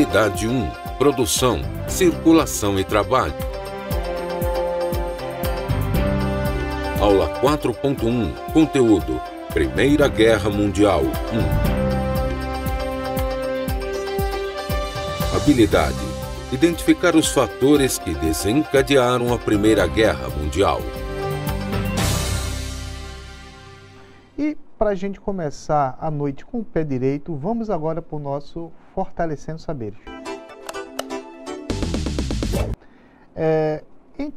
Habilidade 1. Produção, circulação e trabalho. Aula 4.1. Conteúdo: Primeira Guerra Mundial 1. Habilidade: identificar os fatores que desencadearam a Primeira Guerra Mundial. E para a gente começar a noite com o pé direito, vamos agora para o nosso Fortalecendo Saberes. Em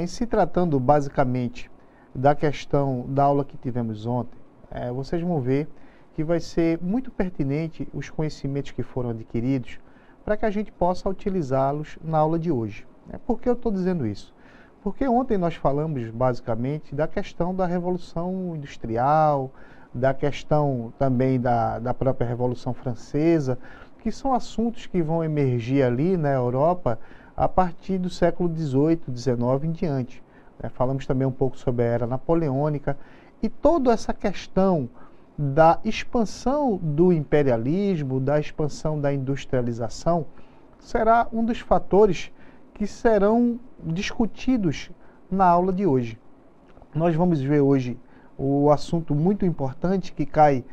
se tratando basicamente da questão da aula que tivemos ontem, vocês vão ver que vai ser muito pertinente os conhecimentos que foram adquiridos para que a gente possa utilizá-los na aula de hoje. Por que eu estou dizendo isso? Porque ontem nós falamos basicamente da questão da Revolução Industrial, da questão também da própria Revolução Francesa, que são assuntos que vão emergir ali na Europa a partir do século XVIII, XIX em diante. Falamos também um pouco sobre a Era Napoleônica e toda essa questão da expansão do imperialismo, da expansão da industrialização, será um dos fatores que serão discutidos na aula de hoje. Nós vamos ver hoje o assunto muito importante que cai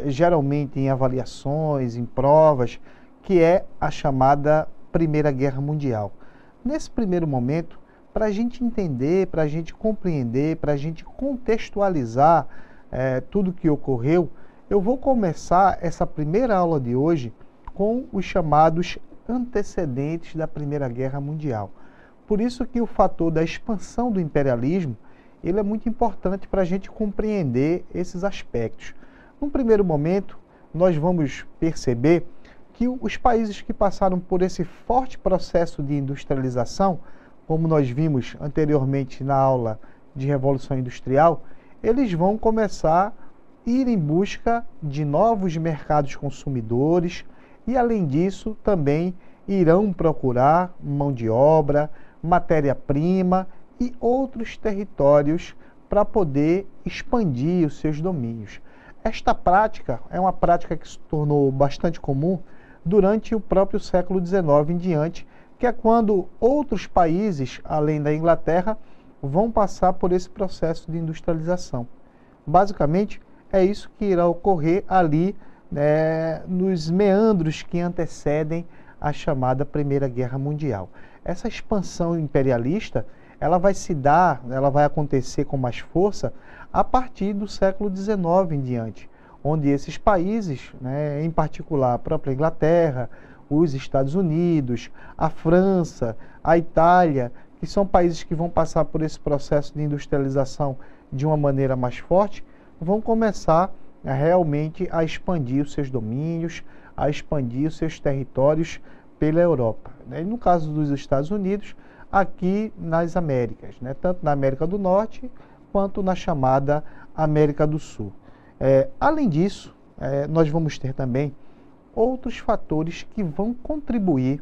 geralmente em avaliações, em provas, que é a chamada Primeira Guerra Mundial. Nesse primeiro momento, para a gente entender, para a gente compreender, para a gente contextualizar tudo o que ocorreu, eu vou começar essa primeira aula de hoje com os chamados antecedentes da Primeira Guerra Mundial. Por isso que o fator da expansão do imperialismo, ele é muito importante para a gente compreender esses aspectos. Num primeiro momento, nós vamos perceber que os países que passaram por esse forte processo de industrialização, como nós vimos anteriormente na aula de Revolução Industrial, eles vão começar a ir em busca de novos mercados consumidores e, além disso, também irão procurar mão de obra, matéria-prima e outros territórios para poder expandir os seus domínios. Esta prática é uma prática que se tornou bastante comum durante o próprio século XIX em diante, que é quando outros países, além da Inglaterra, vão passar por esse processo de industrialização. Basicamente, é isso que irá ocorrer ali, nos meandros que antecedem a chamada Primeira Guerra Mundial. Essa expansão imperialista, ela vai acontecer com mais força a partir do século XIX em diante, onde esses países, em particular a própria Inglaterra, os Estados Unidos, a França, a Itália, que são países que vão passar por esse processo de industrialização de uma maneira mais forte, vão começar realmente a expandir os seus domínios, a expandir os seus territórios pela Europa. E no caso dos Estados Unidos, aqui nas Américas, tanto na América do Norte quanto na chamada América do Sul. Além disso, nós vamos ter também outros fatores que vão contribuir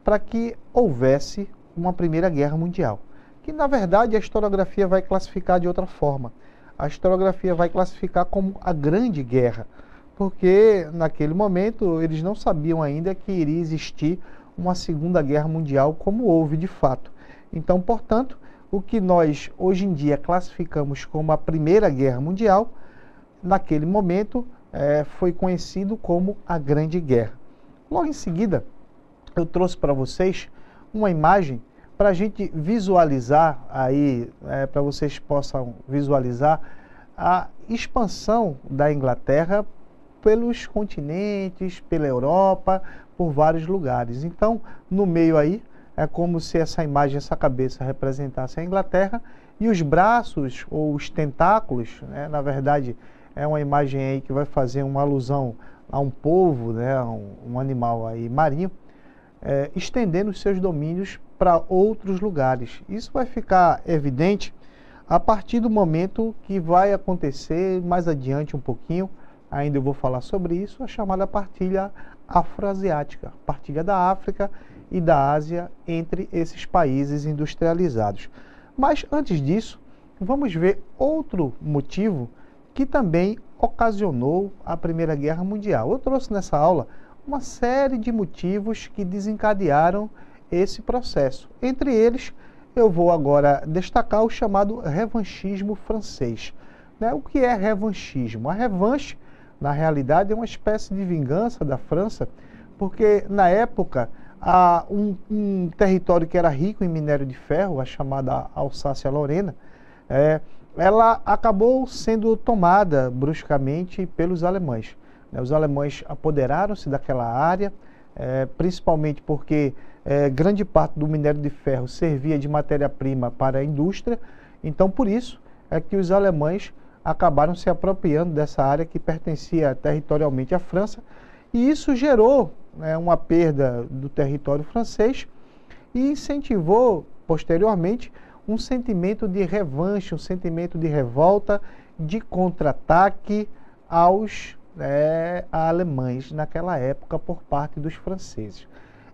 para que houvesse uma Primeira Guerra Mundial, que na verdade a historiografia vai classificar de outra forma. A historiografia vai classificar como a Grande Guerra, porque naquele momento eles não sabiam ainda que iria existir uma Segunda Guerra Mundial como houve de fato. Então, portanto, o que nós hoje em dia classificamos como a Primeira Guerra Mundial, naquele momento foi conhecido como a Grande Guerra. Logo em seguida, eu trouxe para vocês uma imagem para a gente visualizar aí, para vocês possam visualizar a expansão da Inglaterra pelos continentes, pela Europa, por vários lugares. Então, no meio aí, é como se essa imagem, essa cabeça representasse a Inglaterra e os braços ou os tentáculos, na verdade, é uma imagem aí que vai fazer uma alusão a um polvo, um animal aí marinho, estendendo os seus domínios para outros lugares. Isso vai ficar evidente a partir do momento que vai acontecer mais adiante um pouquinho, ainda eu vou falar sobre isso, a chamada partilha afroasiática, partilha da África e da Ásia entre esses países industrializados. Mas antes disso, vamos ver outro motivo que também ocasionou a Primeira Guerra Mundial. Eu trouxe nessa aula uma série de motivos que desencadearam esse processo. Entre eles, eu vou agora destacar o chamado revanchismo francês. O que é revanchismo? A revanche, na realidade, é uma espécie de vingança da França, porque na época, um território que era rico em minério de ferro, a chamada Alsácia-Lorena, ela acabou sendo tomada bruscamente pelos alemães. Os alemães apoderaram-se daquela área, principalmente porque grande parte do minério de ferro servia de matéria-prima para a indústria. Então, por isso é que os alemães acabaram se apropriando dessa área que pertencia territorialmente à França, e isso gerou uma perda do território francês e incentivou, posteriormente, um sentimento de revanche, um sentimento de revolta, de contra-ataque aos alemães naquela época por parte dos franceses.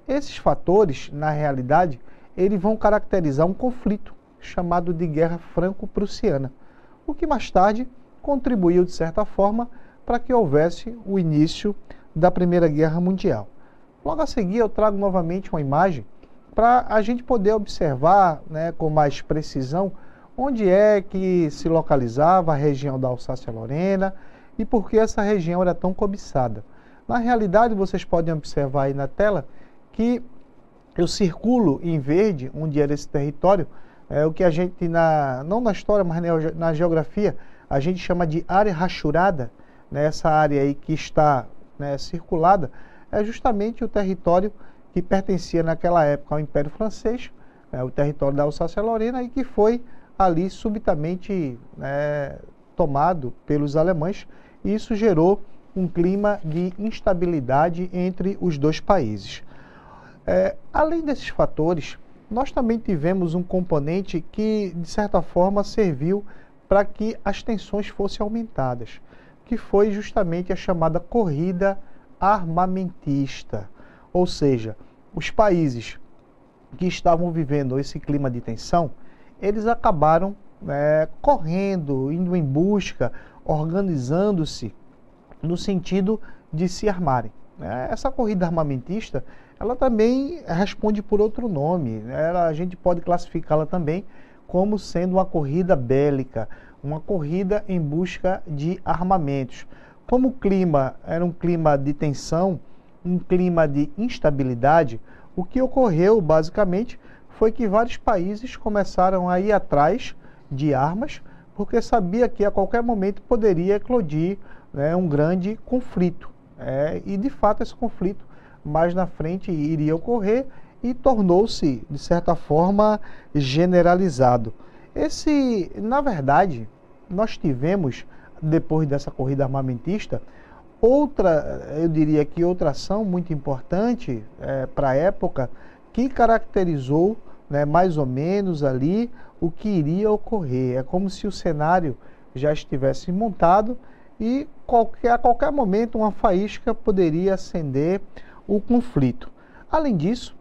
Esses fatores, na realidade, eles vão caracterizar um conflito chamado de Guerra Franco-Prussiana, o que mais tarde contribuiu, de certa forma, para que houvesse o início da Primeira Guerra Mundial. Logo a seguir, eu trago novamente uma imagem para a gente poder observar com mais precisão onde é que se localizava a região da Alsácia-Lorena e por que essa região era tão cobiçada. Na realidade, vocês podem observar aí na tela que eu circulo em verde onde era esse território, o que a gente, não na história, mas na geografia, a gente chama de área rachurada. Essa área aí que está circulada é justamente o território que pertencia naquela época ao Império Francês, o território da Alsácia-Lorena, e que foi ali subitamente tomado pelos alemães, e isso gerou um clima de instabilidade entre os dois países. Além desses fatores, nós também tivemos um componente que, de certa forma, serviu para que as tensões fossem aumentadas, que foi justamente a chamada corrida armamentista. Ou seja, os países que estavam vivendo esse clima de tensão, eles acabaram correndo, indo em busca, organizando-se no sentido de se armarem. Essa corrida armamentista, ela também responde por outro nome. A gente pode classificá-la também como sendo uma corrida bélica, uma corrida em busca de armamentos. Como o clima era um clima de tensão, um clima de instabilidade, o que ocorreu basicamente foi que vários países começaram a ir atrás de armas, porque sabia que a qualquer momento poderia eclodir um grande conflito. E de fato esse conflito mais na frente iria ocorrer e tornou-se, de certa forma, generalizado. Na verdade, nós tivemos, depois dessa corrida armamentista, eu diria que outra ação muito importante para a época, que caracterizou mais ou menos ali o que iria ocorrer. É como se o cenário já estivesse montado e a qualquer momento uma faísca poderia acender o conflito. Além disso,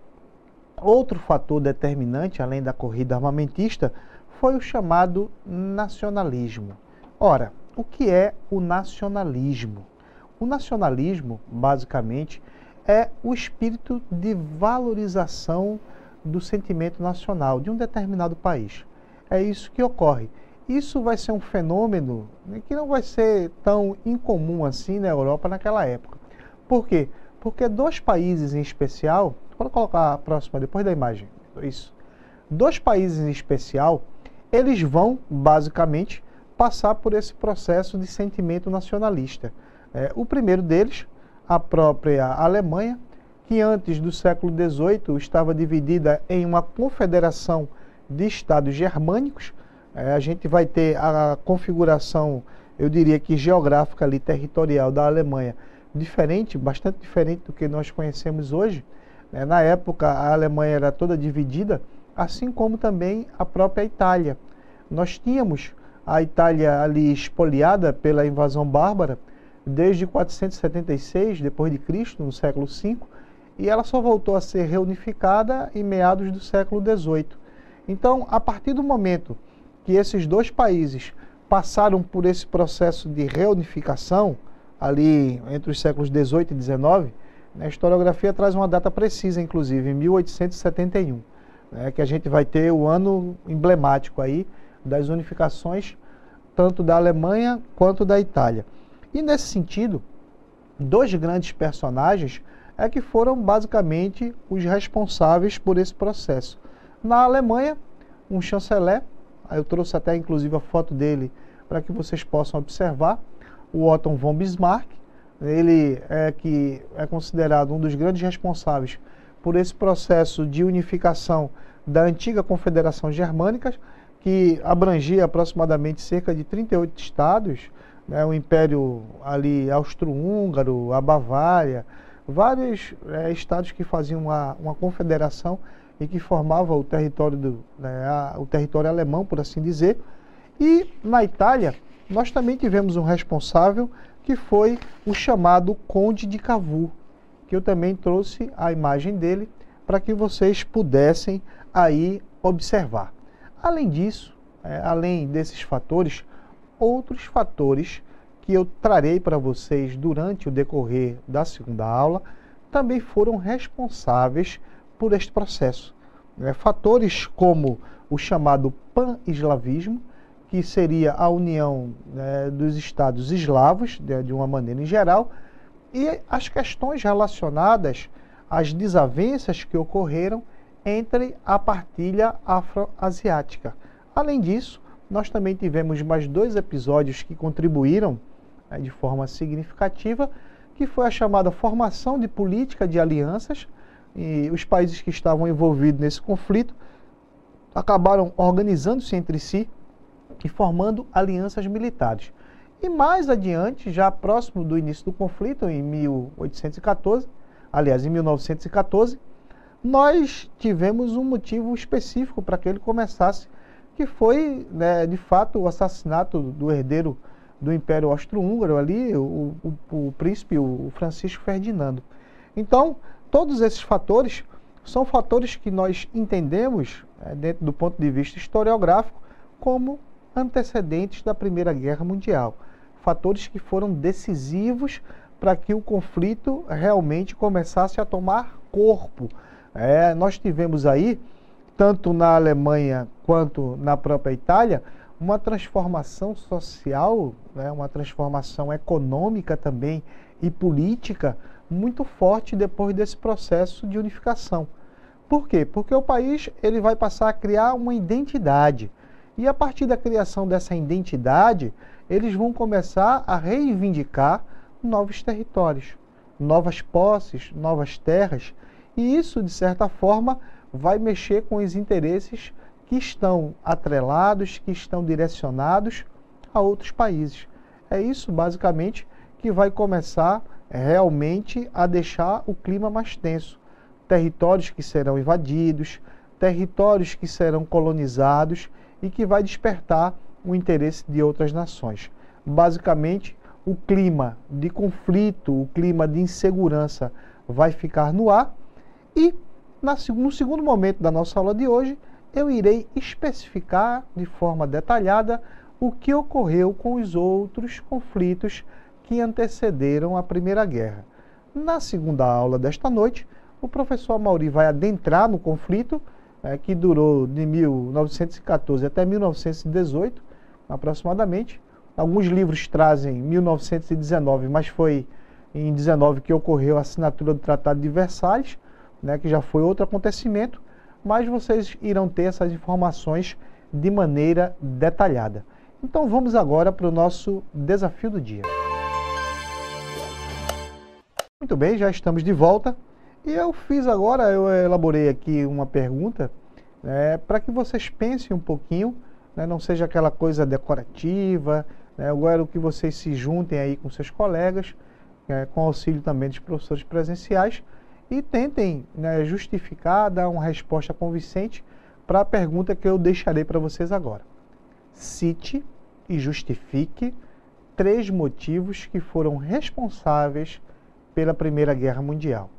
outro fator determinante, além da corrida armamentista, foi o chamado nacionalismo. Ora, o que é o nacionalismo? O nacionalismo, basicamente, é o espírito de valorização do sentimento nacional de um determinado país. É isso que ocorre. Isso vai ser um fenômeno que não vai ser tão incomum assim na Europa naquela época. Por quê? Porque dois países em especial, vou colocar a próxima depois da imagem, isso. Dois países em especial, eles vão basicamente passar por esse processo de sentimento nacionalista. O primeiro deles, a própria Alemanha, que antes do século XVIII estava dividida em uma confederação de estados germânicos. A gente vai ter a configuração, eu diria que geográfica ali, territorial da Alemanha, diferente, bastante diferente do que nós conhecemos hoje. Na época, a Alemanha era toda dividida, assim como também a própria Itália. Nós tínhamos a Itália ali espoliada pela invasão bárbara desde 476 depois de Cristo, no século V, e ela só voltou a ser reunificada em meados do século XVIII. Então, a partir do momento que esses dois países passaram por esse processo de reunificação, ali entre os séculos XVIII e XIX, A historiografia traz uma data precisa, inclusive, em 1871, que a gente vai ter o ano emblemático aí das unificações, tanto da Alemanha quanto da Itália. E nesse sentido, dois grandes personagens que foram basicamente os responsáveis por esse processo. Na Alemanha, um chanceler, eu trouxe até inclusive a foto dele para que vocês possam observar, o Otto von Bismarck. Ele é considerado um dos grandes responsáveis por esse processo de unificação da antiga Confederação Germânica, que abrangia aproximadamente cerca de 38 estados, o Império ali austro-húngaro, a Bavária, vários estados que faziam uma confederação e que formava o território, o território alemão, por assim dizer. E na Itália, nós também tivemos um responsável que foi o chamado Conde de Cavour, que eu também trouxe a imagem dele para que vocês pudessem aí observar. Além disso, além desses fatores, outros fatores que eu trarei para vocês durante o decorrer da segunda aula também foram responsáveis por este processo. Fatores como o chamado pan-eslavismo, que seria a união dos estados eslavos, de uma maneira em geral, e as questões relacionadas às desavenças que ocorreram entre a partilha afro-asiática. Além disso, nós também tivemos mais dois episódios que contribuíram de forma significativa, que foi a chamada formação de política de alianças, e os países que estavam envolvidos nesse conflito acabaram organizando-se entre si e formando alianças militares. E mais adiante, já próximo do início do conflito, em 1814, aliás, em 1914, nós tivemos um motivo específico para que ele começasse, que foi, de fato, o assassinato do herdeiro do Império Austro-Húngaro, ali, o príncipe, o Francisco Ferdinando. Então, todos esses fatores são fatores que nós entendemos, dentro do ponto de vista historiográfico, como antecedentes da Primeira Guerra Mundial. Fatores que foram decisivos para que o conflito realmente começasse a tomar corpo. Nós tivemos aí, tanto na Alemanha quanto na própria Itália, uma transformação social, uma transformação econômica também e política muito forte depois desse processo de unificação. Por quê? Porque o país ele vai passar a criar uma identidade. E a partir da criação dessa identidade, eles vão começar a reivindicar novos territórios, novas posses, novas terras. E isso, de certa forma, vai mexer com os interesses que estão atrelados, que estão direcionados a outros países. É isso, basicamente, que vai começar realmente a deixar o clima mais tenso. Territórios que serão invadidos, territórios que serão colonizados e que vai despertar o interesse de outras nações. Basicamente, o clima de conflito, o clima de insegurança vai ficar no ar e, no segundo momento da nossa aula de hoje, eu irei especificar de forma detalhada o que ocorreu com os outros conflitos que antecederam a Primeira Guerra. Na segunda aula desta noite, o professor Amaury vai adentrar no conflito, que durou de 1914 até 1918, aproximadamente. Alguns livros trazem 1919, mas foi em 19 que ocorreu a assinatura do Tratado de Versalhes, que já foi outro acontecimento, mas vocês irão ter essas informações de maneira detalhada. Então vamos agora para o nosso desafio do dia. Muito bem, já estamos de volta. E eu elaborei aqui uma pergunta para que vocês pensem um pouquinho, não seja aquela coisa decorativa, eu quero que vocês se juntem aí com seus colegas, com auxílio também dos professores presenciais, e tentem justificar, dar uma resposta convincente para a pergunta que eu deixarei para vocês agora. Cite e justifique 3 motivos que foram responsáveis pela Primeira Guerra Mundial.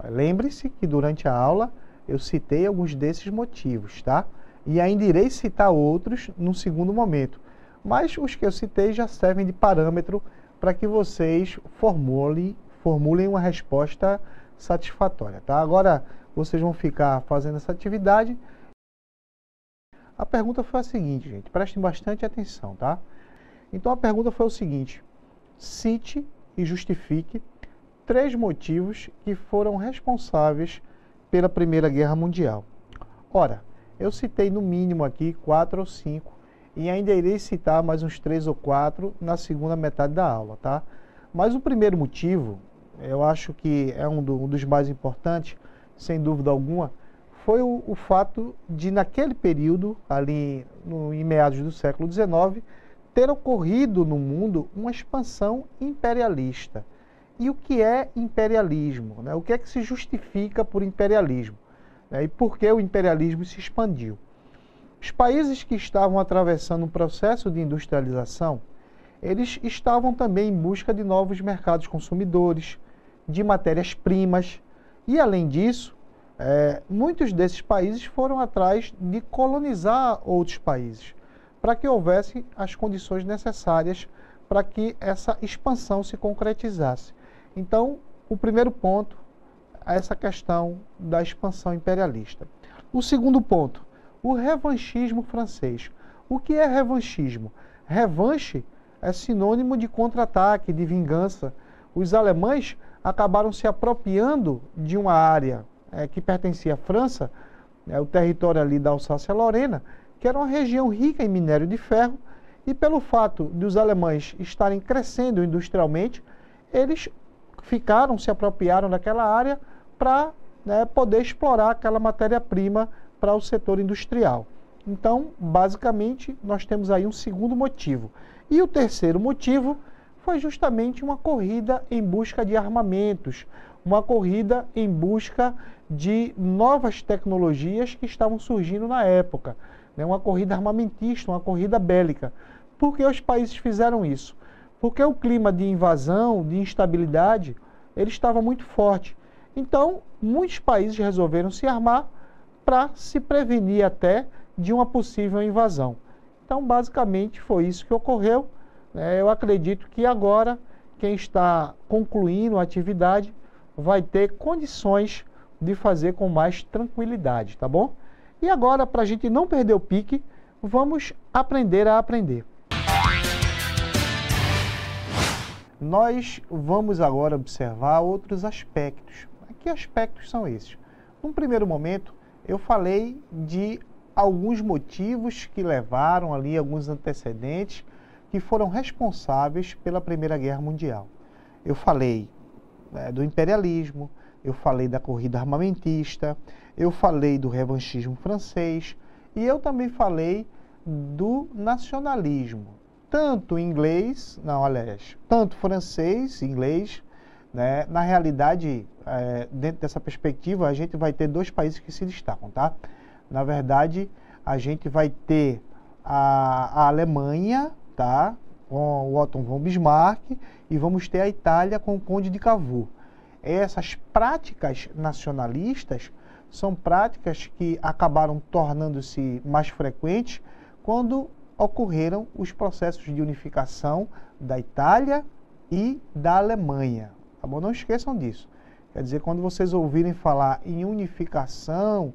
Lembre-se que durante a aula eu citei alguns desses motivos, tá? E ainda irei citar outros num segundo momento. Mas os que eu citei já servem de parâmetro para que vocês formulem formulem uma resposta satisfatória, tá? Agora vocês vão ficar fazendo essa atividade. A pergunta foi a seguinte, gente, prestem bastante atenção, tá? Então a pergunta foi o seguinte: cite e justifique 3 motivos que foram responsáveis pela Primeira Guerra Mundial. Ora, eu citei no mínimo aqui 4 ou 5 e ainda irei citar mais uns 3 ou 4 na segunda metade da aula, tá? Mas o primeiro motivo, eu acho que é um dos mais importantes, sem dúvida alguma, foi o fato de, naquele período, ali em meados do século XIX, ter ocorrido no mundo uma expansão imperialista. E o que é imperialismo, né? O que é que se justifica por imperialismo? E por que o imperialismo se expandiu? Os países que estavam atravessando um processo de industrialização, eles estavam também em busca de novos mercados consumidores, de matérias-primas, e além disso, muitos desses países foram atrás de colonizar outros países, para que houvesse as condições necessárias para que essa expansão se concretizasse. Então, o primeiro ponto é essa questão da expansão imperialista. O segundo ponto, o revanchismo francês. O que é revanchismo? Revanche é sinônimo de contra-ataque, de vingança. Os alemães acabaram se apropriando de uma área que pertencia à França, o território ali da Alsácia-Lorena, que era uma região rica em minério de ferro, e pelo fato de os alemães estarem crescendo industrialmente, eles se apropriaram daquela área para poder explorar aquela matéria-prima para o setor industrial. Então, basicamente, nós temos aí um segundo motivo. E o terceiro motivo foi justamente uma corrida em busca de armamentos, uma corrida em busca de novas tecnologias que estavam surgindo na época, uma corrida armamentista, uma corrida bélica. Por que os países fizeram isso? Porque o clima de invasão, de instabilidade, ele estava muito forte. Então, muitos países resolveram se armar para se prevenir até de uma possível invasão. Então, basicamente, foi isso que ocorreu. Eu acredito que agora, quem está concluindo a atividade vai ter condições de fazer com mais tranquilidade, tá bom? E agora, para a gente não perder o pique, vamos aprender a aprender. Nós vamos agora observar outros aspectos. Que aspectos são esses? Num primeiro momento, eu falei de alguns motivos que levaram ali, alguns antecedentes, que foram responsáveis pela Primeira Guerra Mundial. Eu falei do imperialismo, eu falei da corrida armamentista, eu falei do revanchismo francês e eu também falei do nacionalismo, tanto inglês, tanto francês, inglês, na realidade, dentro dessa perspectiva, a gente vai ter 2 países que se destacam, tá? Na verdade, a gente vai ter a Alemanha, tá? Com o Otto von Bismarck, e vamos ter a Itália com o Conde de Cavour. Essas práticas nacionalistas são práticas que acabaram tornando-se mais frequentes quando ocorreram os processos de unificação da Itália e da Alemanha. Tá bom? Não esqueçam disso. Quer dizer, quando vocês ouvirem falar em unificação,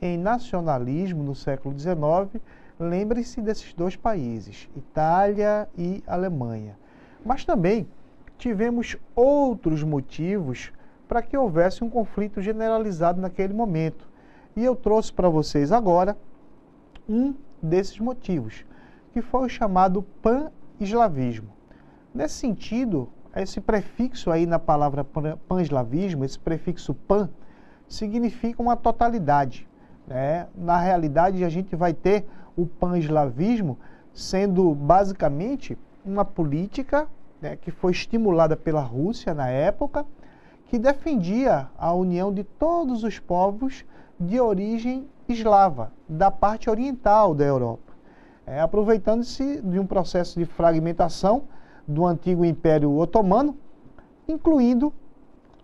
em nacionalismo no século XIX, lembrem-se desses 2 países, Itália e Alemanha. Mas também tivemos outros motivos para que houvesse um conflito generalizado naquele momento. E eu trouxe para vocês agora um desses motivos, que foi o chamado pan-eslavismo. Nesse sentido, esse prefixo aí na palavra pan-eslavismo, esse prefixo pan, significa uma totalidade. Na realidade, a gente vai ter o pan-eslavismo sendo basicamente uma política que foi estimulada pela Rússia na época, que defendia a união de todos os povos de origem eslava, da parte oriental da Europa, aproveitando-se de um processo de fragmentação do antigo Império Otomano, incluindo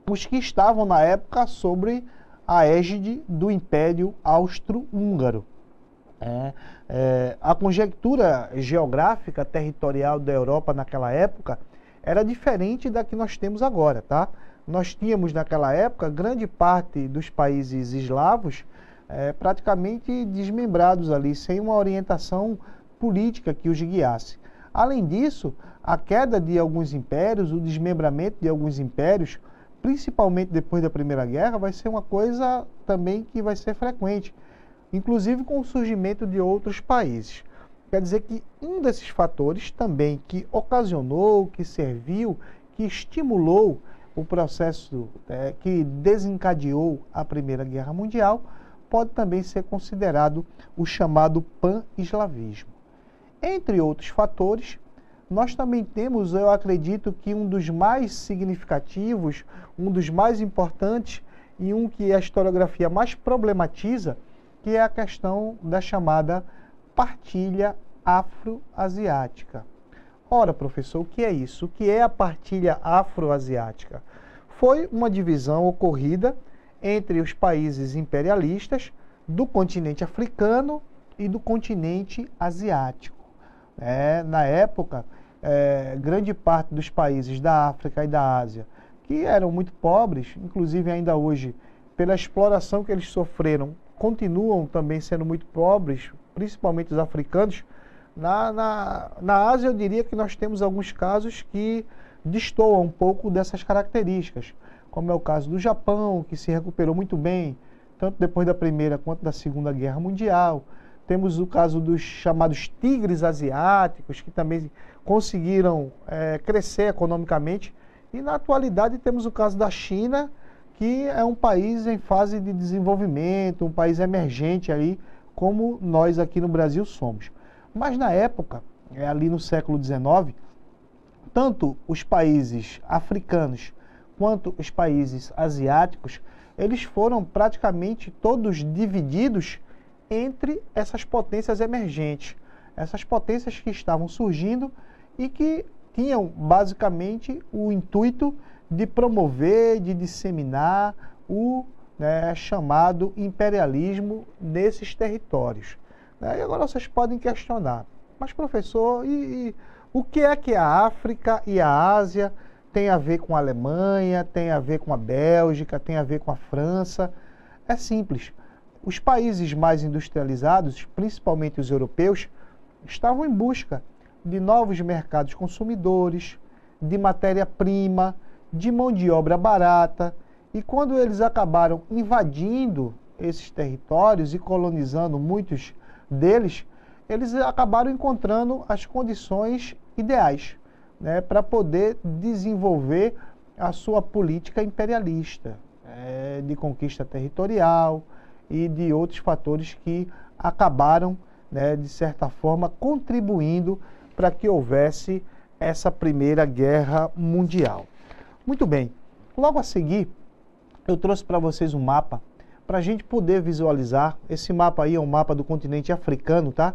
os que estavam na época sobre a égide do Império Austro-Húngaro. A conjectura geográfica territorial da Europa naquela época, era diferente da que nós temos agora, tá? Nós tínhamos naquela época grande parte dos países eslavos praticamente desmembrados ali, sem uma orientação política que os guiasse. Além disso, a queda de alguns impérios, o desmembramento de alguns impérios, principalmente depois da Primeira Guerra, vai ser uma coisa também que vai ser frequente, inclusive com o surgimento de outros países. Quer dizer que um desses fatores também que ocasionou, que serviu, que estimulou o processo que desencadeou a Primeira Guerra Mundial, pode também ser considerado o chamado pan-eslavismo. Entre outros fatores, nós também temos, eu acredito que um dos mais significativos, um dos mais importantes e um que a historiografia mais problematiza, que é a questão da chamada partilha afro-asiática. Ora, professor, o que é isso? O que é a partilha afro-asiática? Foi uma divisão ocorrida entre os países imperialistas do continente africano e do continente asiático. Na época, grande parte dos países da África e da Ásia, que eram muito pobres, inclusive ainda hoje, pela exploração que eles sofreram, continuam também sendo muito pobres, principalmente os africanos. Na Ásia, eu diria que nós temos alguns casos que destoam um pouco dessas características, como é o caso do Japão, que se recuperou muito bem, tanto depois da Primeira quanto da Segunda Guerra Mundial. Temos o caso dos chamados tigres asiáticos, que também conseguiram crescer economicamente. E na atualidade temos o caso da China, que é um país em fase de desenvolvimento, um país emergente aí, como nós aqui no Brasil somos. Mas na época, ali no século XIX, tanto os países africanos quanto os países asiáticos, eles foram praticamente todos divididos entre essas potências emergentes, essas potências que estavam surgindo e que tinham basicamente o intuito de promover, de disseminar o chamado imperialismo nesses territórios. E agora vocês podem questionar, mas professor, e o que é a África e a Ásia tem a ver com a Alemanha, tem a ver com a Bélgica, tem a ver com a França? É simples. Os países mais industrializados, principalmente os europeus, estavam em busca de novos mercados consumidores, de matéria-prima, de mão de obra barata. E quando eles acabaram invadindo esses territórios e colonizando muitos deles, eles acabaram encontrando as condições ideais para poder desenvolver a sua política imperialista, de conquista territorial e de outros fatores que acabaram, de certa forma, contribuindo para que houvesse essa Primeira Guerra Mundial. Muito bem, logo a seguir, eu trouxe para vocês um mapa para a gente poder visualizar. Esse mapa aí é um mapa do continente africano, tá?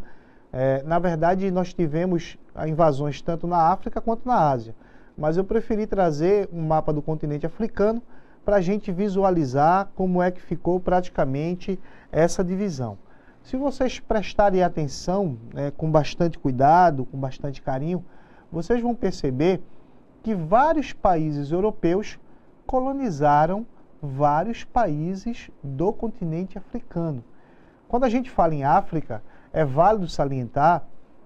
Na verdade, nós tivemos invasões tanto na África quanto na Ásia, mas eu preferi trazer um mapa do continente africano para a gente visualizar como é que ficou praticamente essa divisão. Se vocês prestarem atenção, com bastante cuidado, com bastante carinho, vocês vão perceber que vários países europeus colonizaram vários países do continente africano. Quando a gente fala em África, é válido salientar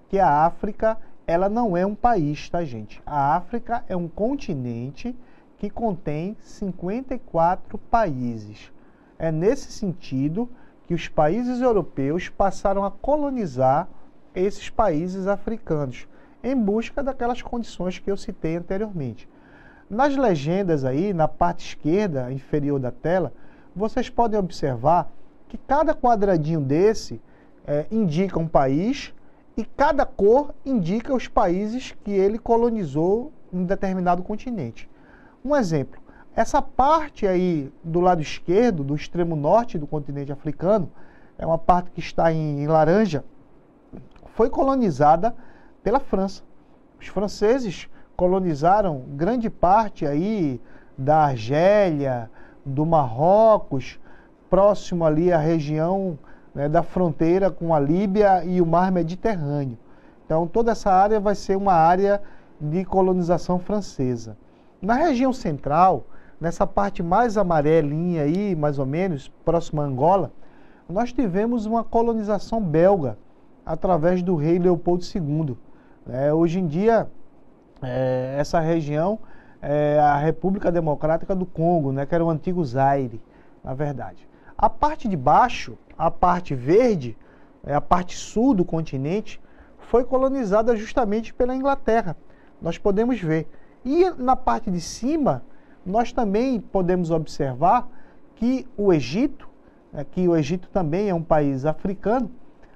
que a África, ela não é um país, tá, gente? A África é um continente que contém 54 países. É nesse sentido que os países europeus passaram a colonizar esses países africanos, em busca daquelas condições que eu citei anteriormente. Nas legendas aí, na parte esquerda inferior da tela, vocês podem observar que cada quadradinho desse indica um país e cada cor indica os países que ele colonizou em um determinado continente. Um exemplo, essa parte aí do lado esquerdo, do extremo norte do continente africano, é uma parte que está em laranja, foi colonizada pela França. Os franceses colonizaram grande parte aí da Argélia, do Marrocos, próximo ali à região da fronteira com a Líbia e o mar Mediterrâneo. Então toda essa área vai ser uma área de colonização francesa. Na região central, nessa parte mais amarelinha aí, mais ou menos, próxima a Angola, nós tivemos uma colonização belga através do rei Leopoldo II. Hoje em dia, essa região é a República Democrática do Congo, que era o antigo Zaire, na verdade. A parte de baixo, a parte verde, a parte sul do continente, foi colonizada justamente pela Inglaterra. Nós podemos ver. E na parte de cima, nós também podemos observar que o Egito também é um país africano,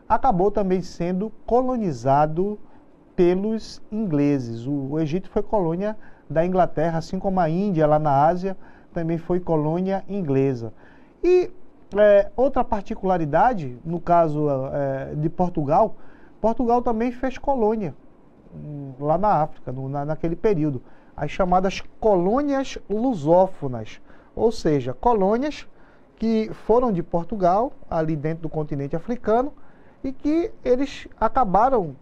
acabou também sendo colonizado pelos ingleses. O Egito foi colônia da Inglaterra, assim como a Índia, lá na Ásia, também foi colônia inglesa. E outra particularidade, no caso de Portugal, Portugal também fez colônia lá na África, naquele período. As chamadas colônias lusófonas, ou seja, colônias que foram de Portugal, ali dentro do continente africano, e que eles acabaram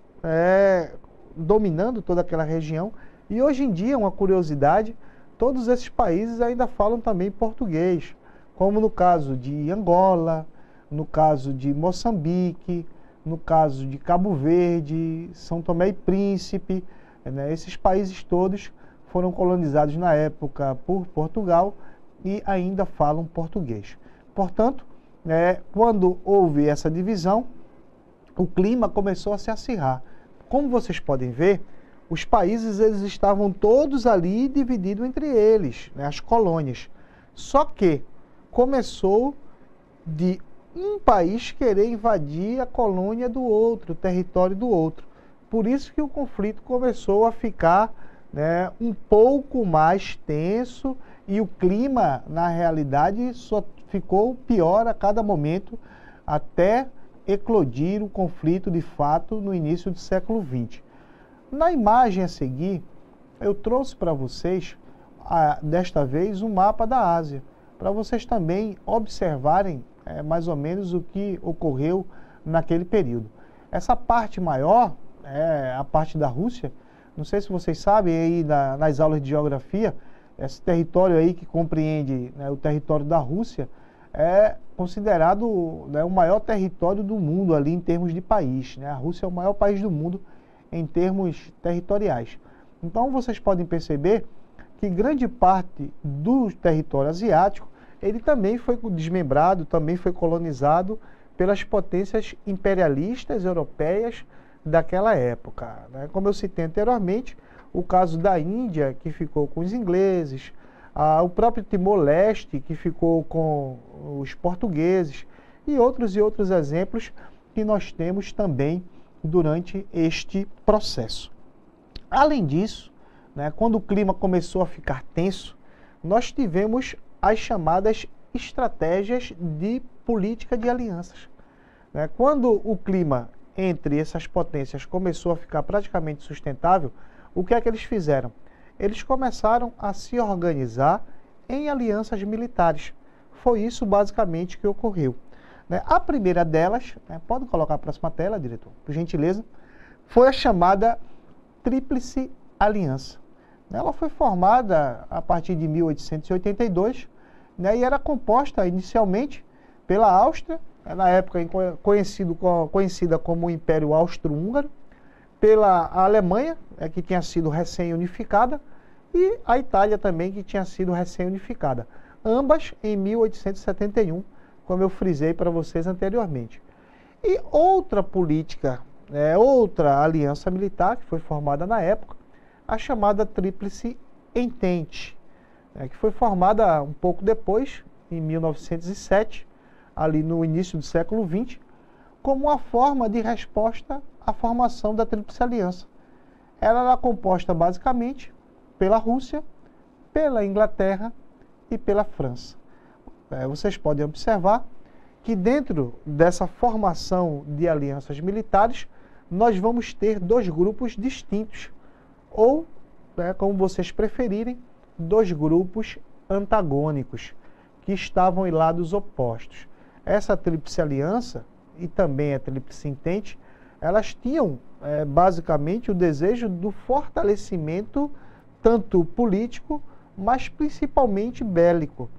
dominando toda aquela região. E hoje em dia, uma curiosidade, todos esses países ainda falam também português, como no caso de Angola, no caso de Moçambique, no caso de Cabo Verde, São Tomé e Príncipe. Esses países todos foram colonizados na época por Portugal e ainda falam português. Portanto, quando houve essa divisão, o clima começou a se acirrar. Como vocês podem ver, os países eles estavam todos ali divididos entre eles, as colônias. Só que começou de um país querer invadir a colônia do outro, o território do outro. Por isso que o conflito começou a ficar um pouco mais tenso e o clima, na realidade, só ficou pior a cada momento até eclodir o conflito de fato no início do século XX. Na imagem a seguir, eu trouxe para vocês, desta vez, um mapa da Ásia, para vocês também observarem mais ou menos o que ocorreu naquele período. Essa parte maior, a parte da Rússia, não sei se vocês sabem, aí nas aulas de geografia, esse território aí que compreende o território da Rússia é considerado o maior território do mundo ali em termos de país. A Rússia é o maior país do mundo em termos territoriais. Então vocês podem perceber que grande parte do território asiático ele também foi desmembrado, também foi colonizado pelas potências imperialistas europeias daquela época. Como eu citei anteriormente, o caso da Índia, que ficou com os ingleses, o próprio Timor-Leste, que ficou com os portugueses, e outros exemplos que nós temos também durante este processo. Além disso, quando o clima começou a ficar tenso, nós tivemos as chamadas estratégias de política de alianças. Quando o clima entre essas potências começou a ficar praticamente sustentável, o que é que eles fizeram? Eles começaram a se organizar em alianças militares. Foi isso basicamente que ocorreu. A primeira delas, pode colocar a próxima tela, diretor, por gentileza, foi a chamada Tríplice Aliança. Ela foi formada a partir de 1882, e era composta inicialmente pela Áustria, na época conhecida como o Império Austro-Húngaro, pela Alemanha, que tinha sido recém-unificada, e a Itália também, que tinha sido recém-unificada. Ambas em 1871, como eu frisei para vocês anteriormente. E outra política, outra aliança militar que foi formada na época, a chamada Tríplice Entente, que foi formada um pouco depois, em 1907, ali no início do século XX, como uma forma de resposta à formação da Tríplice Aliança. Ela era composta basicamente pela Rússia, pela Inglaterra e pela França. Vocês podem observar que dentro dessa formação de alianças militares, nós vamos ter dois grupos distintos, ou, como vocês preferirem, dois grupos antagônicos, que estavam em lados opostos. Essa Tríplice Aliança, e também a Tríplice Entente, elas tinham basicamente o desejo do fortalecimento tanto político, mas principalmente bélico.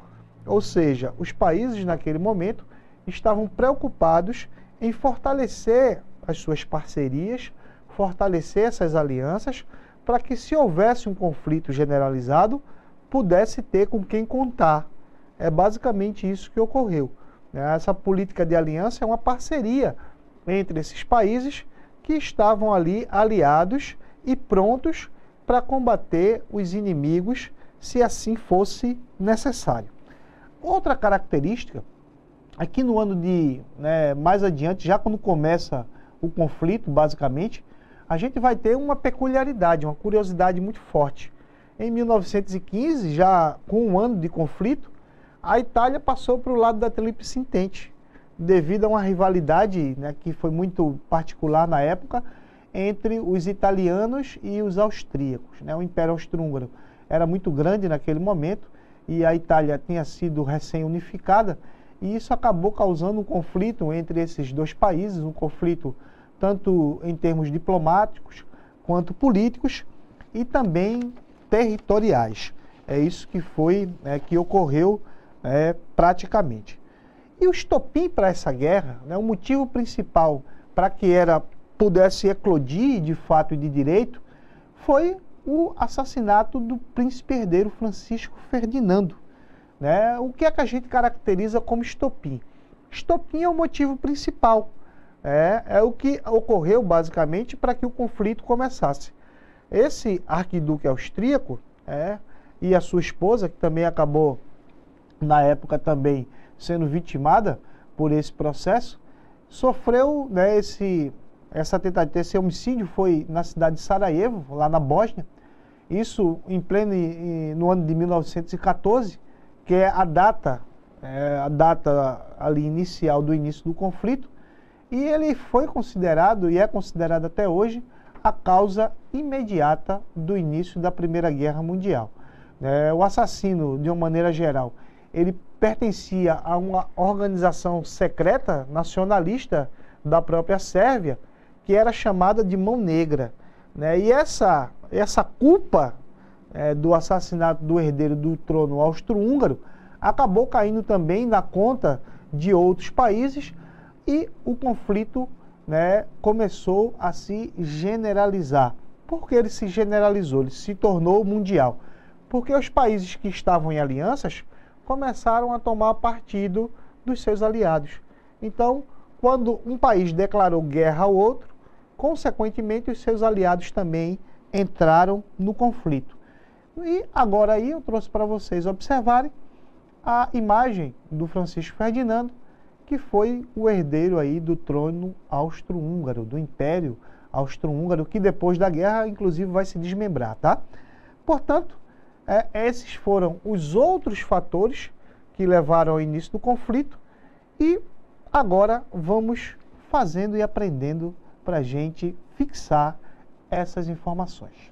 Ou seja, os países naquele momento estavam preocupados em fortalecer as suas parcerias, fortalecer essas alianças, para que, se houvesse um conflito generalizado, pudesse ter com quem contar. É basicamente isso que ocorreu. Essa política de aliança é uma parceria entre esses países que estavam ali aliados e prontos para combater os inimigos, se assim fosse necessário. Outra característica é que no ano mais adiante, já quando começa o conflito, basicamente, a gente vai ter uma peculiaridade, uma curiosidade muito forte. Em 1915, já com um ano de conflito, a Itália passou para o lado da Tríplice Entente, devido a uma rivalidade que foi muito particular na época entre os italianos e os austríacos. O Império Austro-Húngaro era muito grande naquele momento e a Itália tinha sido recém-unificada, e isso acabou causando um conflito entre esses dois países, um conflito tanto em termos diplomáticos quanto políticos e também territoriais. É isso que que ocorreu praticamente. E o estopim para essa guerra, o motivo principal para que pudesse eclodir de fato e de direito, foi o assassinato do príncipe herdeiro Francisco Ferdinando. O que é que a gente caracteriza como estopim? Estopim é o motivo principal, é o que ocorreu basicamente para que o conflito começasse. Esse arquiduque austríaco e a sua esposa, que também acabou na época também sendo vitimada por esse processo, sofreu esse homicídio foi na cidade de Sarajevo, lá na Bósnia, isso no ano de 1914, que é a data ali inicial do início do conflito, e ele foi considerado, e é considerado até hoje, a causa imediata do início da Primeira Guerra Mundial. O assassino, de uma maneira geral, ele pertencia a uma organização secreta nacionalista da própria Sérvia, que era chamada de Mão Negra. E essa culpa do assassinato do herdeiro do trono austro-húngaro acabou caindo também na conta de outros países, e o conflito começou a se generalizar. Por que ele se generalizou? Ele se tornou mundial. Porque os países que estavam em alianças começaram a tomar partido dos seus aliados. Então, quando um país declarou guerra ao outro, consequentemente os seus aliados também entraram no conflito. E agora aí eu trouxe para vocês observarem a imagem do Francisco Ferdinando, que foi o herdeiro aí do trono austro-húngaro, do Império Austro-Húngaro, que depois da guerra, inclusive, vai se desmembrar, tá? Portanto, esses foram os outros fatores que levaram ao início do conflito, e agora vamos fazendo e aprendendo para a gente fixar essas informações.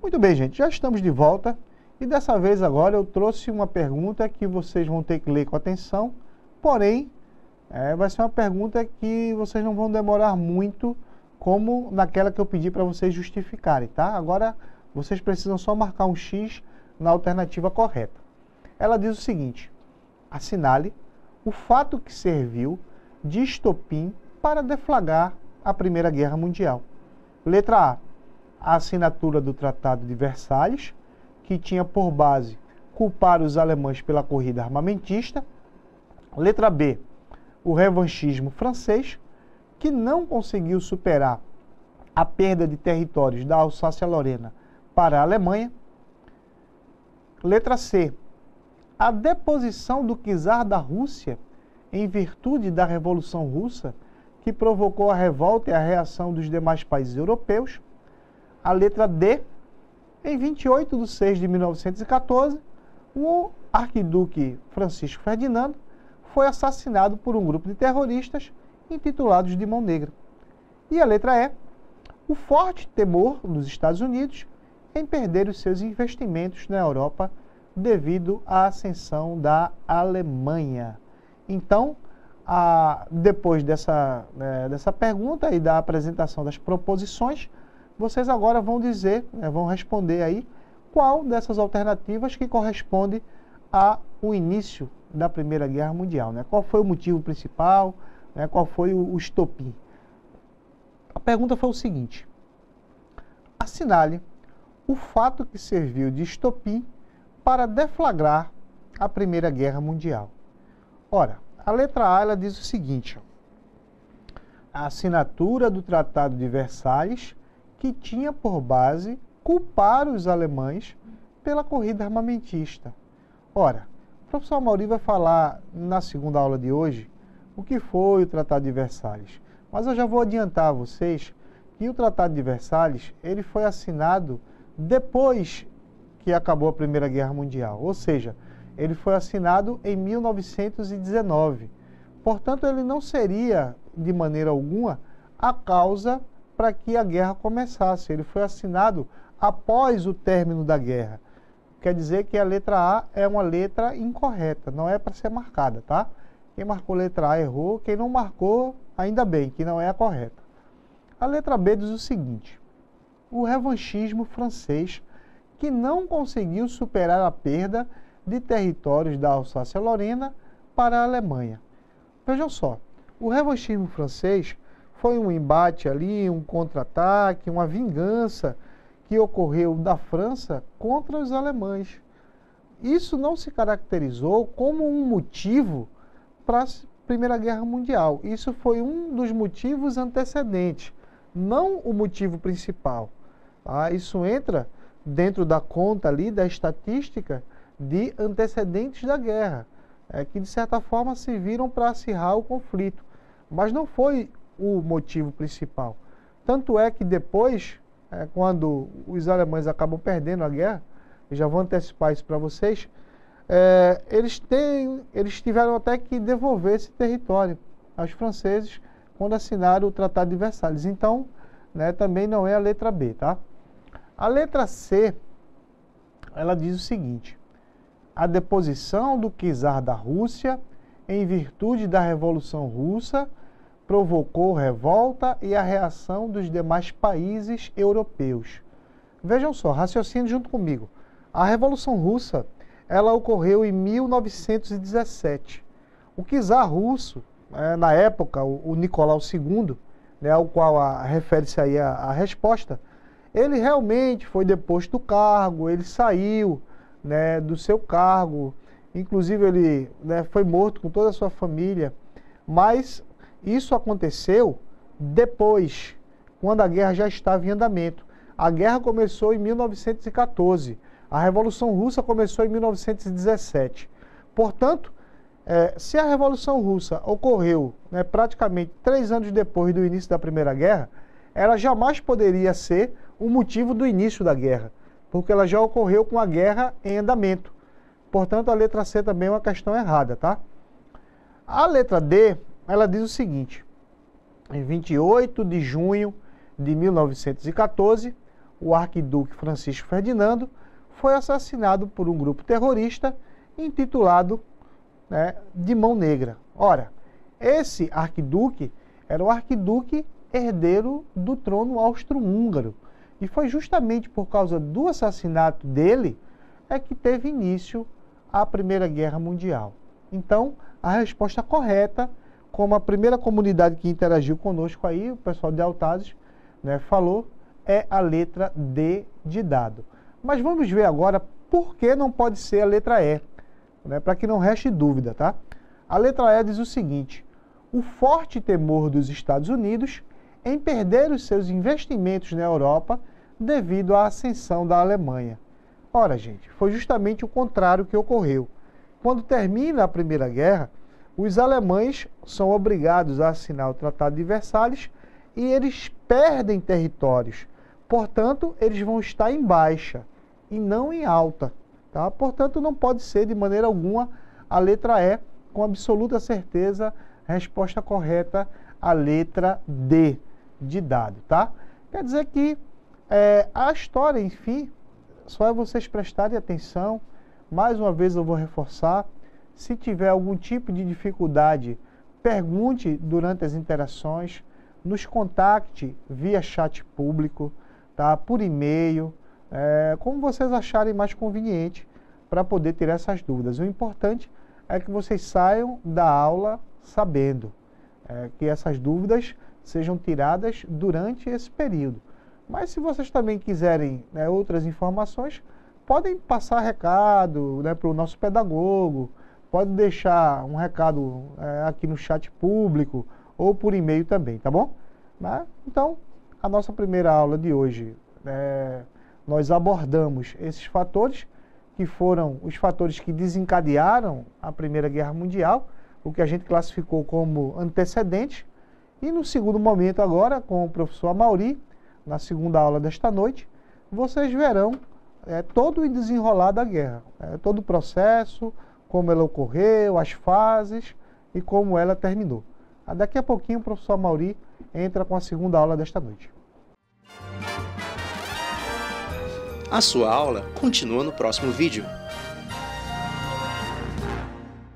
Muito bem, gente, já estamos de volta. E dessa vez agora eu trouxe uma pergunta que vocês vão ter que ler com atenção, porém, vai ser uma pergunta que vocês não vão demorar muito, como naquela que eu pedi para vocês justificarem, tá? Agora, vocês precisam só marcar um X na alternativa correta. Ela diz o seguinte: assinale o fato que serviu de estopim para deflagrar a Primeira Guerra Mundial. Letra A assinatura do Tratado de Versalhes, que tinha por base culpar os alemães pela corrida armamentista. Letra B, o revanchismo francês, que não conseguiu superar a perda de territórios da Alsácia-Lorena para a Alemanha. Letra C, a deposição do czar da Rússia em virtude da Revolução Russa, que provocou a revolta e a reação dos demais países europeus. A letra D, em 28 de 6 de 1914, o arquiduque Francisco Ferdinando foi assassinado por um grupo de terroristas intitulados de Mão Negra. E a letra E, o forte temor nos Estados Unidos em perder os seus investimentos na Europa devido à ascensão da Alemanha. Então, Depois dessa pergunta e da apresentação das proposições, vocês agora vão dizer, vão responder aí qual dessas alternativas que corresponde ao início da Primeira Guerra Mundial, né? Qual foi o motivo principal, né? Qual foi o estopim. A pergunta foi o seguinte: assinale o fato que serviu de estopim para deflagrar a Primeira Guerra Mundial. Ora, a letra A ela diz o seguinte: a assinatura do Tratado de Versalhes, que tinha por base culpar os alemães pela corrida armamentista. Ora, o professor Amaury vai falar na segunda aula de hoje o que foi o Tratado de Versalhes. Mas eu já vou adiantar a vocês que o Tratado de Versalhes ele foi assinado depois que acabou a Primeira Guerra Mundial. Ou seja, ele foi assinado em 1919. Portanto, ele não seria, de maneira alguma, a causa para que a guerra começasse. Ele foi assinado após o término da guerra. Quer dizer que a letra A é uma letra incorreta, não é para ser marcada, tá? Quem marcou letra A errou, quem não marcou, ainda bem, que não é a correta. A letra B diz o seguinte: o revanchismo francês, que não conseguiu superar a perda de territórios da Alsácia-Lorena para a Alemanha. Vejam só, o revanchismo francês foi um embate ali, um contra-ataque, uma vingança que ocorreu da França contra os alemães. Isso não se caracterizou como um motivo para a Primeira Guerra Mundial. Isso foi um dos motivos antecedentes, não o motivo principal. Tá? Isso entra dentro da conta ali, da estatística de antecedentes da guerra, que de certa forma serviram para acirrar o conflito, mas não foi o motivo principal. Tanto é que depois, quando os alemães acabam perdendo a guerra, eu já vou antecipar isso para vocês, eles tiveram até que devolver esse território aos franceses quando assinaram o Tratado de Versalhes. Então, também não é a letra B, tá? A letra C, ela diz o seguinte: a deposição do czar da Rússia, em virtude da Revolução Russa, provocou revolta e a reação dos demais países europeus. Vejam só, raciocínio junto comigo. A Revolução Russa, ela ocorreu em 1917. O czar russo, na época, o Nicolau II, ao qual refere-se aí a resposta, ele realmente foi deposto do cargo, ele saiu do seu cargo, inclusive ele foi morto com toda a sua família, mas isso aconteceu depois, quando a guerra já estava em andamento. A guerra começou em 1914, a Revolução Russa começou em 1917. Portanto, se a Revolução Russa ocorreu praticamente 3 anos depois do início da Primeira Guerra, ela jamais poderia ser o motivo do início da guerra, porque ela já ocorreu com a guerra em andamento. Portanto, a letra C também é uma questão errada, tá? A letra D, ela diz o seguinte: em 28 de junho de 1914, o arquiduque Francisco Ferdinando foi assassinado por um grupo terrorista intitulado de Mão Negra. Ora, esse arquiduque era o arquiduque herdeiro do trono austro-húngaro. E foi justamente por causa do assassinato dele que teve início a Primeira Guerra Mundial. Então, a resposta correta, como a primeira comunidade que interagiu conosco aí, o pessoal de Altazes, falou, é a letra D de dado. Mas vamos ver agora por que não pode ser a letra E, para que não reste dúvida, tá? A letra E diz o seguinte: o forte temor dos Estados Unidos em perder os seus investimentos na Europa devido à ascensão da Alemanha. Ora, gente, foi justamente o contrário que ocorreu. Quando termina a Primeira Guerra, os alemães são obrigados a assinar o Tratado de Versalhes e eles perdem territórios. Portanto, eles vão estar em baixa e não em alta. Tá? Portanto, não pode ser de maneira alguma a letra E, com absoluta certeza, resposta correta, a letra D de dado. Tá? Quer dizer que a história, enfim, só é vocês prestarem atenção. Mais uma vez eu vou reforçar: se tiver algum tipo de dificuldade, pergunte durante as interações, nos contacte via chat público, tá? Por e-mail, como vocês acharem mais conveniente para poder ter essas dúvidas. O importante é que vocês saiam da aula sabendo que essas dúvidas sejam tiradas durante esse período. Mas se vocês também quiserem outras informações, podem passar recado para o nosso pedagogo, pode deixar um recado aqui no chat público ou por e-mail também, tá bom? Então, a nossa primeira aula de hoje, nós abordamos esses fatores, que foram os fatores que desencadearam a Primeira Guerra Mundial, o que a gente classificou como antecedentes. E no segundo momento agora, com o professor Amaury, na segunda aula desta noite, vocês verão todo o desenrolar da guerra, todo o processo, como ela ocorreu, as fases e como ela terminou. Daqui a pouquinho o professor Amaury entra com a segunda aula desta noite. A sua aula continua no próximo vídeo.